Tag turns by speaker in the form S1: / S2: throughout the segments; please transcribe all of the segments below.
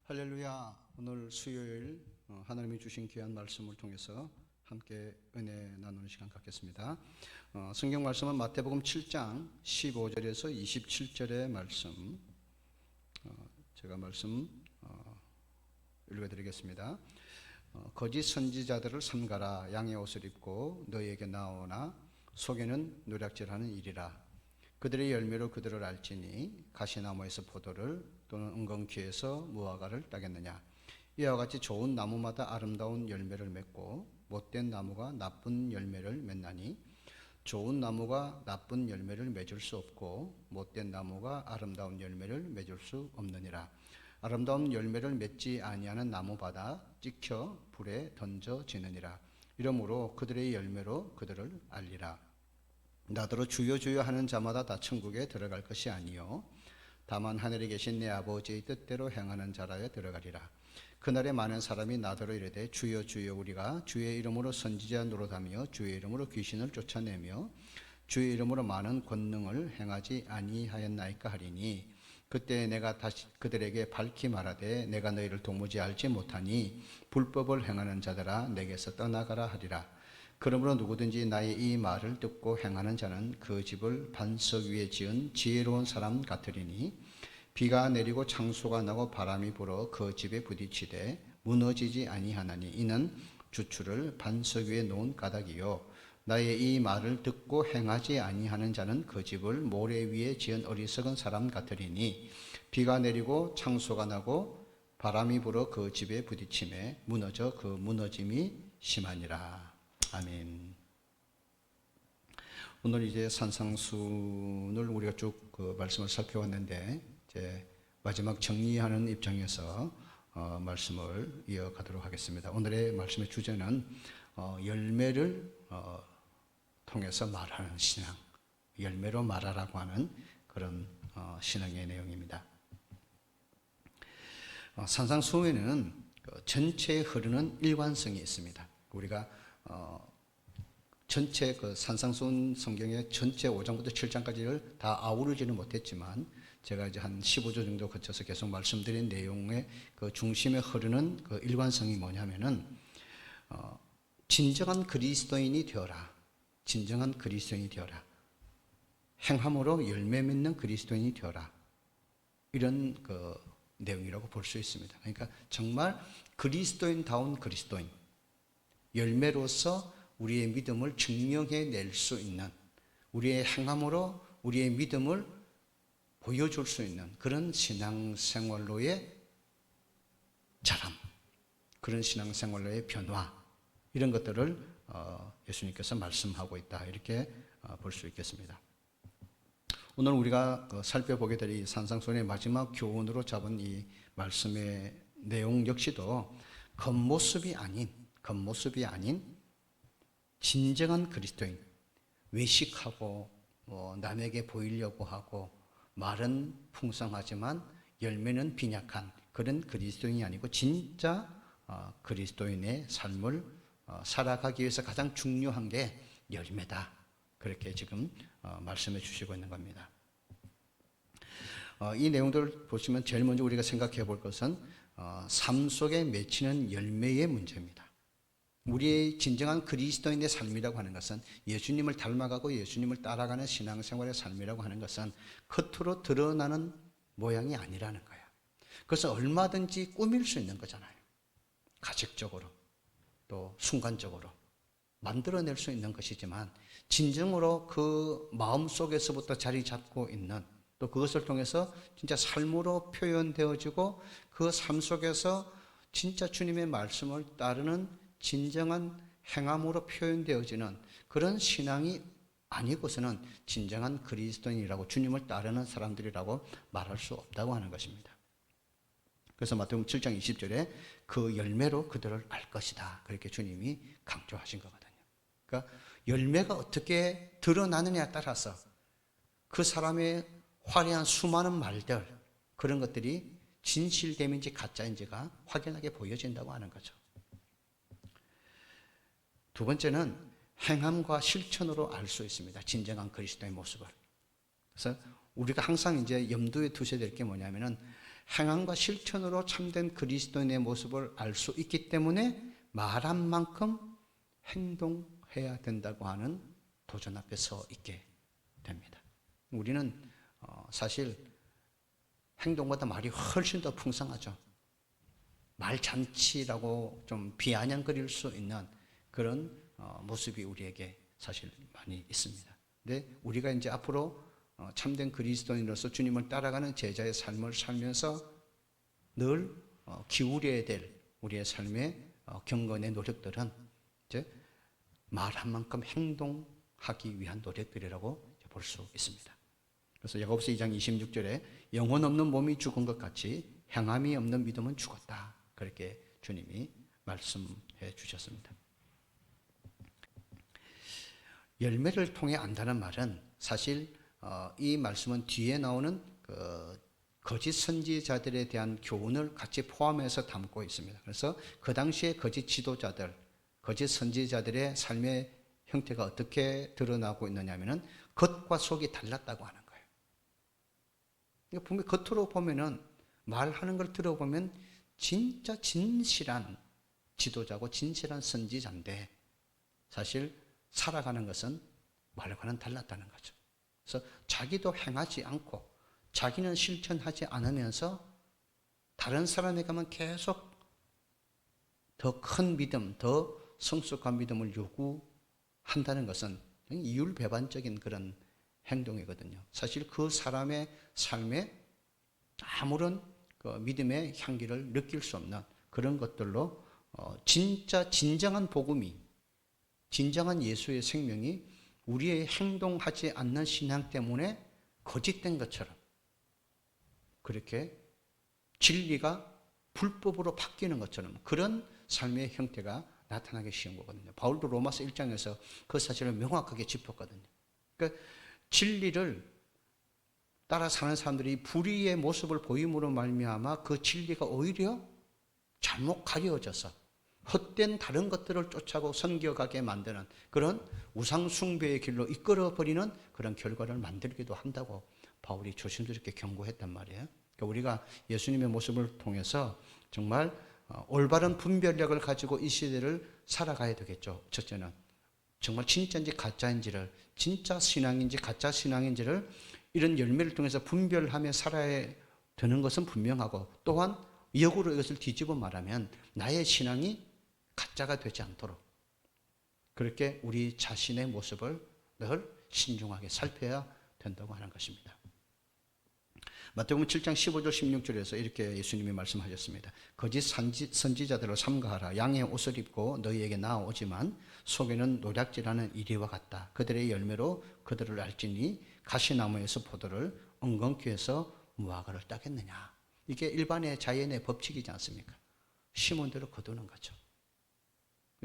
S1: 할렐루야. 오늘 수요일 하나님이 주신 귀한 말씀을 통해서 함께 은혜 나누는 시간 갖겠습니다. 성경 말씀은 마태복음 7장 15절에서 27절의 말씀, 제가 말씀 읽어드리겠습니다. 거짓 선지자들을 삼가라. 양의 옷을 입고 너희에게 나오나 속에는 노략질하는 일이라. 그들의 열매로 그들을 알지니 가시나무에서 포도를 또는 은건귀에서 무화과를 따겠느냐. 이와 같이 좋은 나무마다 아름다운 열매를 맺고 못된 나무가 나쁜 열매를 맺나니 좋은 나무가 나쁜 열매를 맺을 수 없고 못된 나무가 아름다운 열매를 맺을 수 없느니라. 아름다운 열매를 맺지 아니하는 나무마다 찍혀 불에 던져지느니라. 이러므로 그들의 열매로 그들을 알리라. 나더러 주여 주여 하는 자마다 다 천국에 들어갈 것이 아니요 다만 하늘에 계신 내 아버지의 뜻대로 행하는 자라야 들어가리라. 그날에 많은 사람이 나더러 이르되 주여 주여 우리가 주의 이름으로 선지자 노릇하며 주의 이름으로 귀신을 쫓아내며 주의 이름으로 많은 권능을 행하지 아니하였나이까 하리니 그때 내가 다시 그들에게 밝히 말하되 내가 너희를 도무지 알지 못하니 불법을 행하는 자들아 내게서 떠나가라 하리라. 그러므로 누구든지 나의 이 말을 듣고 행하는 자는 그 집을 반석 위에 지은 지혜로운 사람 같으리니 비가 내리고 창수가 나고 바람이 불어 그 집에 부딪히되 무너지지 아니하나니 이는 주추를 반석 위에 놓은 가닥이요 나의 이 말을 듣고 행하지 아니하는 자는 그 집을 모래 위에 지은 어리석은 사람 같으리니 비가 내리고 창수가 나고 바람이 불어 그 집에 부딪히매 무너져 그 무너짐이 심하니라. 아멘. 오늘 이제 산상순을 우리가 쭉 그 말씀을 살펴왔는데 이제 마지막 정리하는 입장에서 말씀을 이어가도록 하겠습니다. 오늘의 말씀의 주제는 열매를 통해서 말하는 신앙, 열매로 말하라고 하는 그런 신앙의 내용입니다. 산상수훈에는 전체에 흐르는 일관성이 있습니다. 우리가 전체 그 산상수훈 성경의 전체 5장부터 7장까지를 다 아우르지는 못했지만 제가 이제 한 15조 정도 거쳐서 계속 말씀드린 내용의 그 중심에 흐르는 그 일관성이 뭐냐면은 진정한 그리스도인이 되어라. 진정한 그리스도인이 되어라. 행함으로 열매 맺는 그리스도인이 되어라. 이런 그 내용이라고 볼 수 있습니다. 그러니까 정말 그리스도인다운 그리스도인, 열매로서 우리의 믿음을 증명해 낼 수 있는, 우리의 행함으로 우리의 믿음을 보여줄 수 있는 그런 신앙생활로의 자람, 그런 신앙생활로의 변화, 이런 것들을 예수님께서 말씀하고 있다, 이렇게 볼 수 있겠습니다. 오늘 우리가 살펴보게 될 이 산상수훈의 마지막 교훈으로 잡은 이 말씀의 내용 역시도 겉모습이 아닌 진정한 그리스도인, 외식하고 남에게 보이려고 하고 말은 풍성하지만 열매는 빈약한 그런 그리스도인이 아니고 진짜 그리스도인의 삶을 살아가기 위해서 가장 중요한 게 열매다. 그렇게 지금 말씀해 주시고 있는 겁니다. 이 내용들을 보시면 제일 먼저 우리가 생각해 볼 것은 삶 속에 맺히는 열매의 문제입니다. 우리의 진정한 그리스도인의 삶이라고 하는 것은 예수님을 닮아가고 예수님을 따라가는 신앙생활의 삶이라고 하는 것은 겉으로 드러나는 모양이 아니라는 거예요. 그래서 얼마든지 꾸밀 수 있는 거잖아요. 가식적으로 또 순간적으로 만들어낼 수 있는 것이지만 진정으로 그 마음속에서부터 자리 잡고 있는, 또 그것을 통해서 진짜 삶으로 표현되어지고 그 삶 속에서 진짜 주님의 말씀을 따르는 진정한 행함으로 표현되어지는 그런 신앙이 아니고서는 진정한 그리스도인이라고, 주님을 따르는 사람들이라고 말할 수 없다고 하는 것입니다. 그래서 마태복음 7장 20절에 그 열매로 그들을 알 것이다, 그렇게 주님이 강조하신 거거든요. 그러니까 열매가 어떻게 드러나느냐에 따라서 그 사람의 화려한 수많은 말들, 그런 것들이 진실됨인지 가짜인지가 확연하게 보여진다고 하는 거죠. 두 번째는 행함과 실천으로 알 수 있습니다. 진정한 그리스도의 모습을. 그래서 우리가 항상 이제 염두에 두셔야 될 게 뭐냐면은 행함과 실천으로 참된 그리스도인의 모습을 알 수 있기 때문에 말한 만큼 행동해야 된다고 하는 도전 앞에 서 있게 됩니다. 우리는 사실 행동보다 말이 훨씬 더 풍성하죠. 말잔치라고 좀 비아냥거릴 수 있는 그런 모습이 우리에게 사실 많이 있습니다. 근데 우리가 이제 앞으로 참된 그리스도인으로서 주님을 따라가는 제자의 삶을 살면서 늘 기울여야 될 우리의 삶의 경건의 노력들은 이제 말한 만큼 행동하기 위한 노력들이라고 볼 수 있습니다. 그래서 야고보서 2장 26절에 영혼 없는 몸이 죽은 것 같이 행함이 없는 믿음은 죽었다. 그렇게 주님이 말씀해 주셨습니다. 열매를 통해 안다는 말은 사실 이 말씀은 뒤에 나오는 거짓 선지자들에 대한 교훈을 같이 포함해서 담고 있습니다. 그래서 그 당시에 거짓 지도자들, 거짓 선지자들의 삶의 형태가 어떻게 드러나고 있느냐면은 겉과 속이 달랐다고 하는 거예요. 그러니까 분명히 겉으로 보면은 말하는 걸 들어보면 진짜 진실한 지도자고 진실한 선지자인데 사실 살아가는 것은 말과는 달랐다는 거죠. 그래서 자기도 행하지 않고 자기는 실천하지 않으면서 다른 사람에게 가면 계속 더 큰 믿음, 더 성숙한 믿음을 요구한다는 것은 이율배반적인 그런 행동이거든요. 사실 그 사람의 삶에 아무런 믿음의 향기를 느낄 수 없는 그런 것들로 진짜 진정한 복음이, 진정한 예수의 생명이 우리의 행동하지 않는 신앙 때문에 거짓된 것처럼 그렇게 진리가 불법으로 바뀌는 것처럼 그런 삶의 형태가 나타나기 쉬운 거거든요. 바울도 로마서 1장에서 그 사실을 명확하게 짚었거든요. 그러니까 진리를 따라 사는 사람들이 불의의 모습을 보임으로 말미암아 그 진리가 오히려 잘못 가려져서 헛된 다른 것들을 쫓아고 섬겨가게 만드는 그런 우상숭배의 길로 이끌어버리는 그런 결과를 만들기도 한다고 바울이 조심스럽게 경고했단 말이에요. 그러니까 우리가 예수님의 모습을 통해서 정말 올바른 분별력을 가지고 이 시대를 살아가야 되겠죠. 첫째는 정말 진짜인지 가짜인지를, 진짜 신앙인지 가짜 신앙인지를 이런 열매를 통해서 분별하며 살아야 되는 것은 분명하고, 또한 역으로 이것을 뒤집어 말하면 나의 신앙이 가짜가 되지 않도록 그렇게 우리 자신의 모습을 늘 신중하게 살펴야 된다고 하는 것입니다. 마태복음 7장 15절 16절에서 이렇게 예수님이 말씀하셨습니다. 거짓 선지자들을 삼가하라. 양의 옷을 입고 너희에게 나아오지만 속에는 노략질하는 이리와 같다. 그들의 열매로 그들을 알지니 가시나무에서 포도를 엉겅퀴에서 무화과를 따겠느냐. 이게 일반의 자연의 법칙이지 않습니까? 심은 대로 거두는 거죠.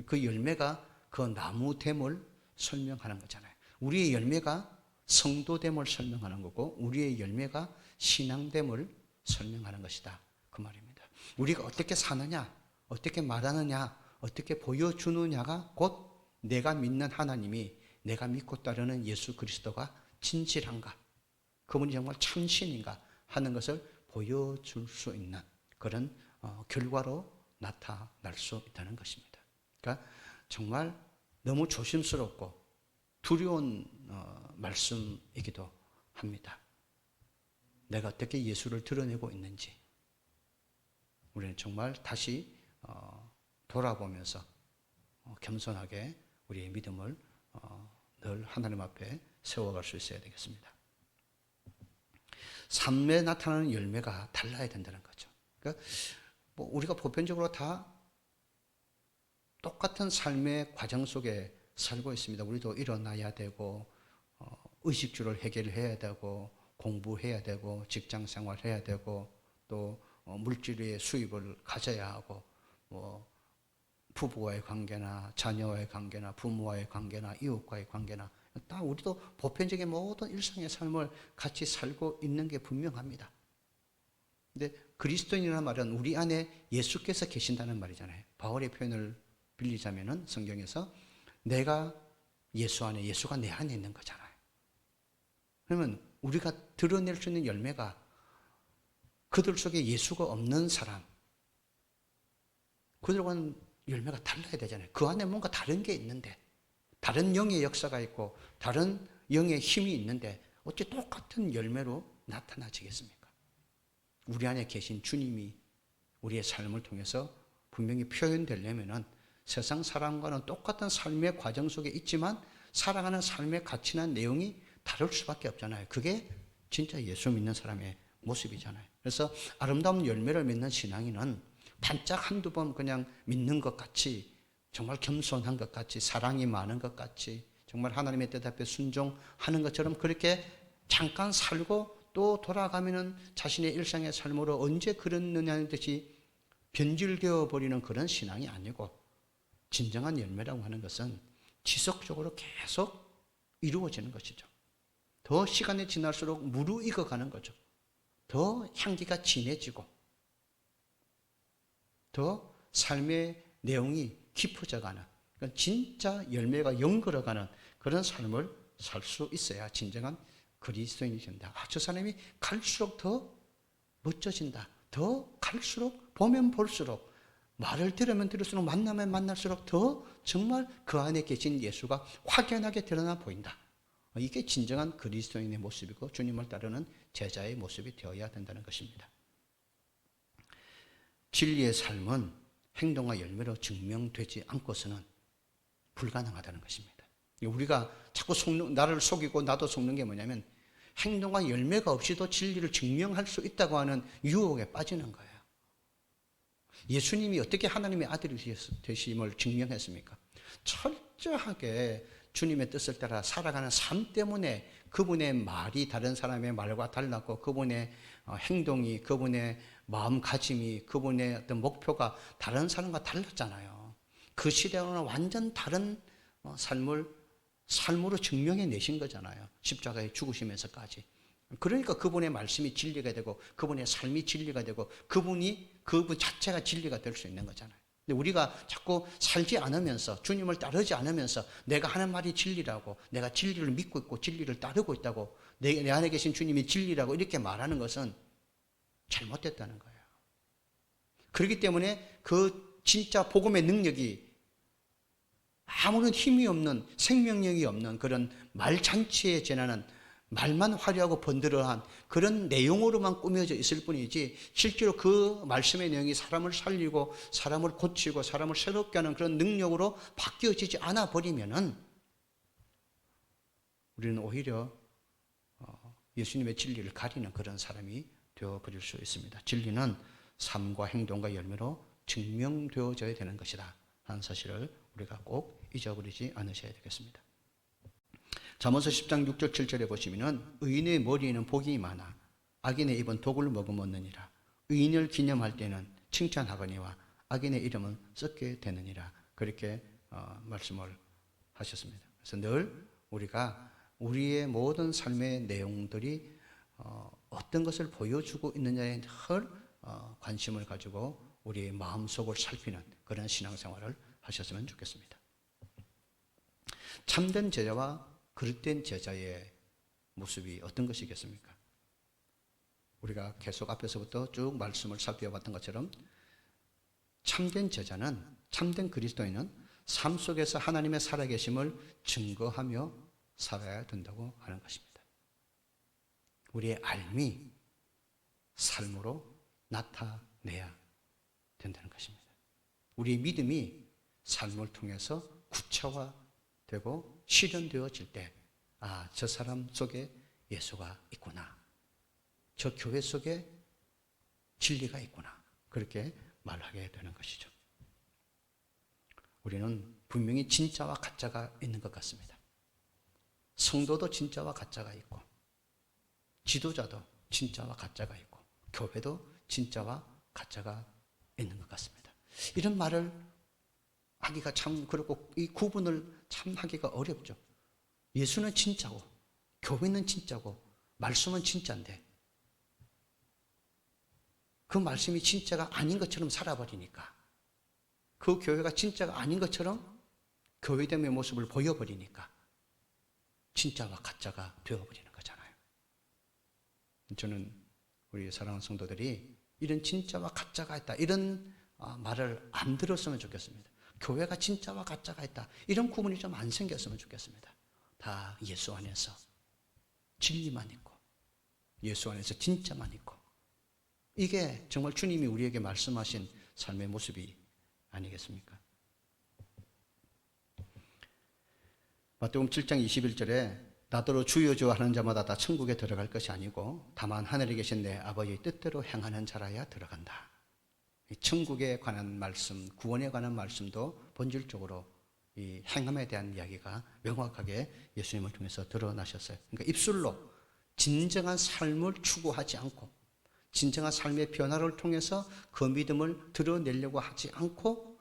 S1: 그 열매가 그 나무됨을 설명하는 거잖아요. 우리의 열매가 성도됨을 설명하는 거고 우리의 열매가 신앙됨을 설명하는 것이다. 그 말입니다. 우리가 어떻게 사느냐, 어떻게 말하느냐, 어떻게 보여주느냐가 곧 내가 믿는 하나님이, 내가 믿고 따르는 예수 그리스도가 진실한가, 그분이 정말 참신인가 하는 것을 보여줄 수 있는 그런 결과로 나타날 수 있다는 것입니다. 그러니까 정말 너무 조심스럽고 두려운 말씀이기도 합니다. 내가 어떻게 예수를 드러내고 있는지 우리는 정말 다시 돌아보면서 겸손하게 우리의 믿음을 늘 하나님 앞에 세워갈 수 있어야 되겠습니다. 삶에 나타나는 열매가 달라야 된다는 거죠. 그러니까 뭐 우리가 보편적으로 다 똑같은 삶의 과정 속에 살고 있습니다. 우리도 일어나야 되고 의식주를 해결해야 되고 공부해야 되고 직장 생활해야 되고 또 물질의 수입을 가져야 하고 뭐 부부와의 관계나 자녀와의 관계나 부모와의 관계나 이웃과의 관계나 다 우리도 보편적인 모든 일상의 삶을 같이 살고 있는 게 분명합니다. 근데 그리스도인이라는 말은 우리 안에 예수께서 계신다는 말이잖아요. 바울의 표현을 빌리자면은 성경에서 내가 예수 안에, 예수가 내 안에 있는 거잖아요. 그러면 우리가 드러낼 수 있는 열매가 그들 속에 예수가 없는 사람, 그들과는 열매가 달라야 되잖아요. 그 안에 뭔가 다른 게 있는데, 다른 영의 역사가 있고 다른 영의 힘이 있는데 어째 똑같은 열매로 나타나지겠습니까? 우리 안에 계신 주님이 우리의 삶을 통해서 분명히 표현되려면은 세상 사람과는 똑같은 삶의 과정 속에 있지만 살아가는 삶의 가치나 내용이 다를 수밖에 없잖아요. 그게 진짜 예수 믿는 사람의 모습이잖아요. 그래서 아름다운 열매를 맺는 신앙인은 반짝 한두 번 그냥 믿는 것 같이, 정말 겸손한 것 같이, 사랑이 많은 것 같이, 정말 하나님의 뜻 앞에 순종하는 것처럼 그렇게 잠깐 살고 또 돌아가면은 자신의 일상의 삶으로 언제 그랬느냐는 듯이 변질되어 버리는 그런 신앙이 아니고, 진정한 열매라고 하는 것은 지속적으로 계속 이루어지는 것이죠. 더 시간이 지날수록 무르익어 가는 거죠. 더 향기가 진해지고 더 삶의 내용이 깊어져 가는, 그러니까 진짜 열매가 연걸어가는 그런 삶을 살 수 있어야 진정한 그리스도인이 된다. 아, 저 사람이 갈수록 더 멋져진다. 더 갈수록 보면 볼수록, 말을 들으면 들을수록, 만나면 만날수록 더 정말 그 안에 계신 예수가 확연하게 드러나 보인다. 이게 진정한 그리스도인의 모습이고 주님을 따르는 제자의 모습이 되어야 된다는 것입니다. 진리의 삶은 행동과 열매로 증명되지 않고서는 불가능하다는 것입니다. 우리가 자꾸 나를 속이고 나도 속는 게 뭐냐면, 행동과 열매가 없이도 진리를 증명할 수 있다고 하는 유혹에 빠지는 거예요. 예수님이 어떻게 하나님의 아들이 되심을 증명했습니까? 철저하게 주님의 뜻을 따라 살아가는 삶 때문에 그분의 말이 다른 사람의 말과 달랐고, 그분의 행동이, 그분의 마음가짐이, 그분의 어떤 목표가 다른 사람과 달랐잖아요. 그 시대와는 완전 다른 삶으로 증명해 내신 거잖아요. 십자가에 죽으시면서까지. 그러니까 그분의 말씀이 진리가 되고 그분의 삶이 진리가 되고 그분 자체가 진리가 될 수 있는 거잖아요. 근데 우리가 자꾸 살지 않으면서, 주님을 따르지 않으면서 내가 하는 말이 진리라고, 내가 진리를 믿고 있고 진리를 따르고 있다고, 내 안에 계신 주님이 진리라고 이렇게 말하는 것은 잘못됐다는 거예요. 그렇기 때문에 그 진짜 복음의 능력이 아무런 힘이 없는, 생명력이 없는 그런 말잔치에 지나는, 말만 화려하고 번들어한 그런 내용으로만 꾸며져 있을 뿐이지, 실제로 그 말씀의 내용이 사람을 살리고 사람을 고치고 사람을 새롭게 하는 그런 능력으로 바뀌어지지 않아 버리면은 우리는 오히려 예수님의 진리를 가리는 그런 사람이 되어버릴 수 있습니다. 진리는 삶과 행동과 열매로 증명되어져야 되는 것이다 하는 사실을 우리가 꼭 잊어버리지 않으셔야 되겠습니다. 잠언서 10장 6절 7절에 보시면은, 의인의 머리에는 복이 많아 악인의 입은 독을 머금었느니라. 의인을 기념할 때는 칭찬하거니와 악인의 이름은 썩게 되느니라. 그렇게 말씀을 하셨습니다. 그래서 늘 우리가 우리의 모든 삶의 내용들이 어떤 것을 보여주고 있느냐에 늘 관심을 가지고 우리의 마음속을 살피는 그런 신앙생활을 하셨으면 좋겠습니다. 참된 제자와 그릇된 제자의 모습이 어떤 것이겠습니까? 우리가 계속 앞에서부터 쭉 말씀을 살펴봤던 것처럼 참된 제자는, 참된 그리스도인은 삶 속에서 하나님의 살아계심을 증거하며 살아야 된다고 하는 것입니다. 우리의 알미 삶으로 나타내야 된다는 것입니다. 우리의 믿음이 삶을 통해서 구체화되고 실현되어질 때, 아, 저 사람 속에 예수가 있구나, 저 교회 속에 진리가 있구나, 그렇게 말하게 되는 것이죠. 우리는 분명히 진짜와 가짜가 있는 것 같습니다. 성도도 진짜와 가짜가 있고, 지도자도 진짜와 가짜가 있고, 교회도 진짜와 가짜가 있는 것 같습니다. 이런 말을 하기가 참 그렇고, 이 구분을 참 하기가 어렵죠. 예수는 진짜고 교회는 진짜고 말씀은 진짜인데, 그 말씀이 진짜가 아닌 것처럼 살아버리니까, 그 교회가 진짜가 아닌 것처럼 교회됨의 모습을 보여버리니까 진짜와 가짜가 되어버리는 거잖아요. 저는 우리 사랑하는 성도들이 이런 진짜와 가짜가 있다, 이런 말을 안 들었으면 좋겠습니다. 교회가 진짜와 가짜가 있다, 이런 구분이 좀 안 생겼으면 좋겠습니다. 다 예수 안에서 진리만 있고 예수 안에서 진짜만 있고, 이게 정말 주님이 우리에게 말씀하신 삶의 모습이 아니겠습니까? 마태복음 7장 21절에 나더러 주여 주여 하는 자마다 다 천국에 들어갈 것이 아니고 다만 하늘에 계신 내 아버지의 뜻대로 행하는 자라야 들어간다. 천국에 관한 말씀, 구원에 관한 말씀도 본질적으로 이 행함에 대한 이야기가 명확하게 예수님을 통해서 드러나셨어요. 그러니까 입술로 진정한 삶을 추구하지 않고, 진정한 삶의 변화를 통해서 그 믿음을 드러내려고 하지 않고,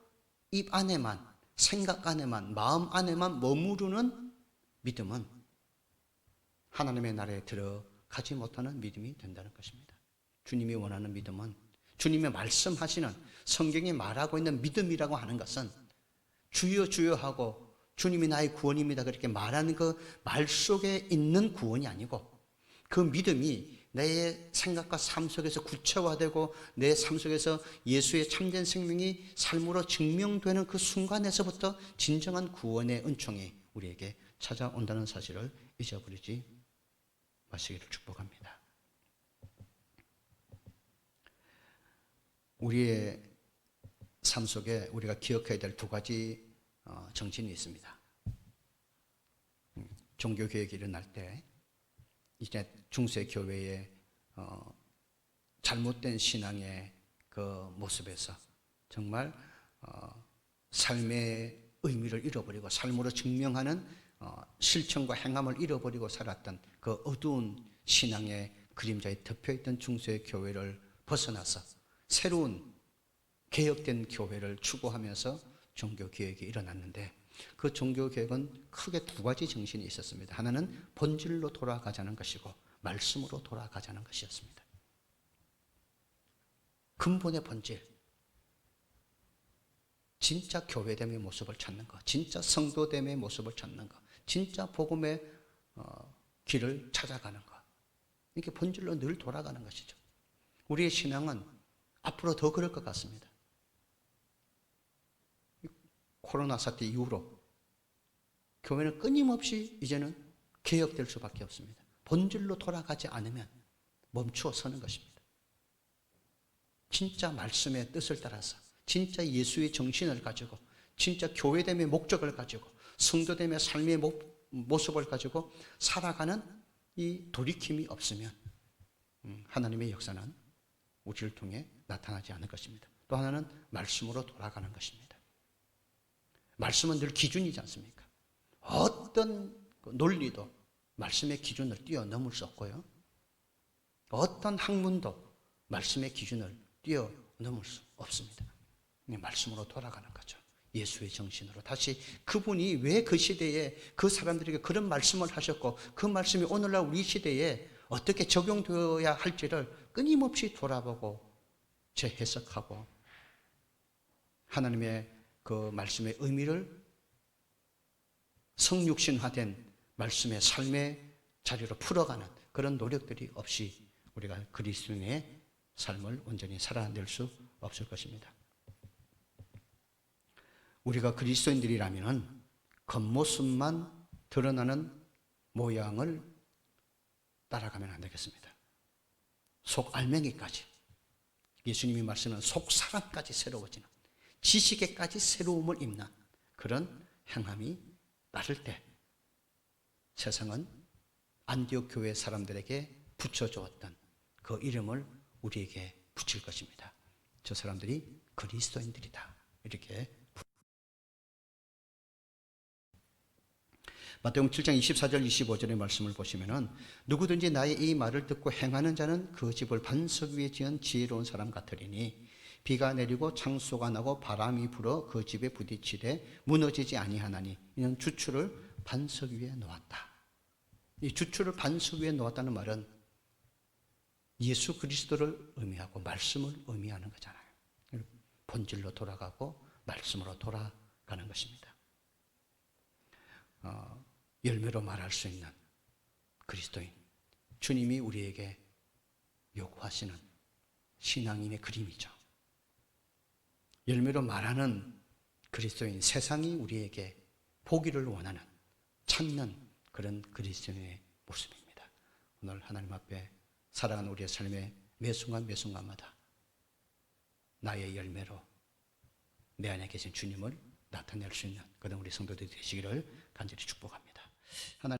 S1: 입 안에만, 생각 안에만, 마음 안에만 머무르는 믿음은 하나님의 나라에 들어가지 못하는 믿음이 된다는 것입니다. 주님이 원하는 믿음은, 주님의 말씀하시는, 성경이 말하고 있는 믿음이라고 하는 것은 주여 주여 하고 주님이 나의 구원입니다 그렇게 말하는 그 말 속에 있는 구원이 아니고, 그 믿음이 내 생각과 삶 속에서 구체화되고 내 삶 속에서 예수의 참된 생명이 삶으로 증명되는 그 순간에서부터 진정한 구원의 은총이 우리에게 찾아온다는 사실을 잊어버리지 마시기를 축복합니다. 우리의 삶 속에 우리가 기억해야 될 두 가지 정신이 있습니다. 종교개혁이 일어날 때 이제 중세 교회의 잘못된 신앙의 그 모습에서 정말 삶의 의미를 잃어버리고 삶으로 증명하는 실천과 행함을 잃어버리고 살았던 그 어두운 신앙의 그림자에 덮여있던 중세 교회를 벗어나서 새로운 개혁된 교회를 추구하면서 종교개혁이 일어났는데, 그 종교개혁은 크게 두 가지 정신이 있었습니다. 하나는 본질로 돌아가자는 것이고 말씀으로 돌아가자는 것이었습니다. 근본의 본질, 진짜 교회됨의 모습을 찾는 것, 진짜 성도됨의 모습을 찾는 것, 진짜 복음의 길을 찾아가는 것, 이렇게 본질로 늘 돌아가는 것이죠. 우리의 신앙은 앞으로 더 그럴 것 같습니다. 코로나 사태 이후로 교회는 끊임없이 이제는 개혁될 수밖에 없습니다. 본질로 돌아가지 않으면 멈추어 서는 것입니다. 진짜 말씀의 뜻을 따라서, 진짜 예수의 정신을 가지고, 진짜 교회됨의 목적을 가지고, 성도됨의 삶의 모습을 가지고 살아가는 이 돌이킴이 없으면 하나님의 역사는 우리를 통해 나타나지 않을 것입니다. 또 하나는 말씀으로 돌아가는 것입니다. 말씀은 늘 기준이지 않습니까? 어떤 논리도 말씀의 기준을 뛰어넘을 수 없고요, 어떤 학문도 말씀의 기준을 뛰어넘을 수 없습니다. 말씀으로 돌아가는 거죠. 예수의 정신으로 다시 그분이 왜 그 시대에 그 사람들에게 그런 말씀을 하셨고 그 말씀이 오늘날 우리 시대에 어떻게 적용되어야 할지를 끊임없이 돌아보고 재해석하고 하나님의 그 말씀의 의미를 성육신화된 말씀의 삶의 자리로 풀어가는 그런 노력들이 없이 우리가 그리스도인의 삶을 온전히 살아낼 수 없을 것입니다. 우리가 그리스도인들이라면 겉모습만 드러나는 모양을 따라가면 안 되겠습니다. 속 알맹이까지, 예수님이 말씀하는 속 사람까지 새로워지는, 지식에까지 새로움을 입는 그런 행함이 따를 때 세상은 안디옥 교회 사람들에게 붙여주었던 그 이름을 우리에게 붙일 것입니다. 저 사람들이 그리스도인들이다, 이렇게. 마태복음 7장 24절 25절의 말씀을 보시면은 누구든지 나의 이 말을 듣고 행하는 자는 그 집을 반석 위에 지은 지혜로운 사람 같으리니 비가 내리고 창수가 나고 바람이 불어 그 집에 부딪히되 무너지지 아니하나니 이는 주추를 반석 위에 놓았다. 이 주추를 반석 위에 놓았다는 말은 예수 그리스도를 의미하고 말씀을 의미하는 거잖아요. 본질로 돌아가고 말씀으로 돌아가는 것입니다. 열매로 말할 수 있는 그리스도인, 주님이 우리에게 요구하시는 신앙인의 그림이죠. 열매로 말하는 그리스도인, 세상이 우리에게 보기를 원하는, 찾는 그런 그리스도인의 모습입니다. 오늘 하나님 앞에 살아가는 우리의 삶의 매 순간 매 순간마다 나의 열매로 내 안에 계신 주님을 나타낼 수 있는 그런 우리 성도들이 되시기를 간절히 축복합니다. 하나님